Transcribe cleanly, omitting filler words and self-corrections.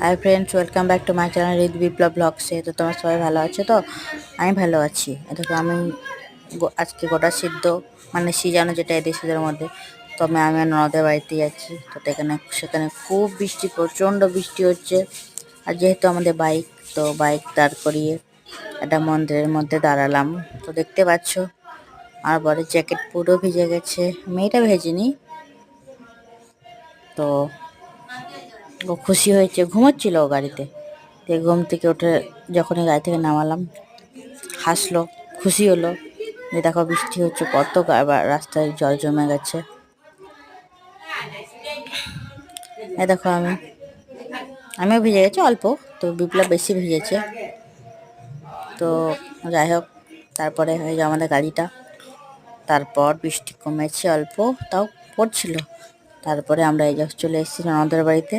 High friends, welcome back to my channel Rid Biplob ব্লগসে। তো তোমরা সবাই ভালো আছো? তো আমি ভালো আছি। দেখো আমি আজকে গোটা সিদ্ধ মানে সিজানো যেটা এদের শীতের মধ্যে, তো আমি আমার ননদের বাড়িতে যাচ্ছি। তো সেখানে খুব বৃষ্টি, প্রচণ্ড বৃষ্টি হচ্ছে। আর যেহেতু আমাদের বাইক, তো বাইক দাঁড় করিয়ে একটা মন্দিরের মধ্যে দাঁড়ালাম। তো দেখতে পাচ্ছ আমার বরের জ্যাকেট পুরো ভিজে গেছে, মেয়েটা ভেজেনি। তো ও খুশি হয়েছে, ঘুমোচ্ছিল ও গাড়িতে। ঘুম থেকে উঠে যখনই গাড়ি থেকে নামালাম, হাসলো, খুশি হলো যে দেখো বৃষ্টি হচ্ছে, কত রাস্তায় জল জমে গেছে। দেখো আমিও ভিজে গেছি অল্প, তো বিপ্লব বেশি ভিজেছে। তো যাই হোক, তারপরে হয়ে যায় আমাদের গাড়িটা। তারপর বৃষ্টি কমেছে অল্প, তাও পড়ছিল। তারপরে আমরা এই চলে এসেছি ননদের বাড়িতে।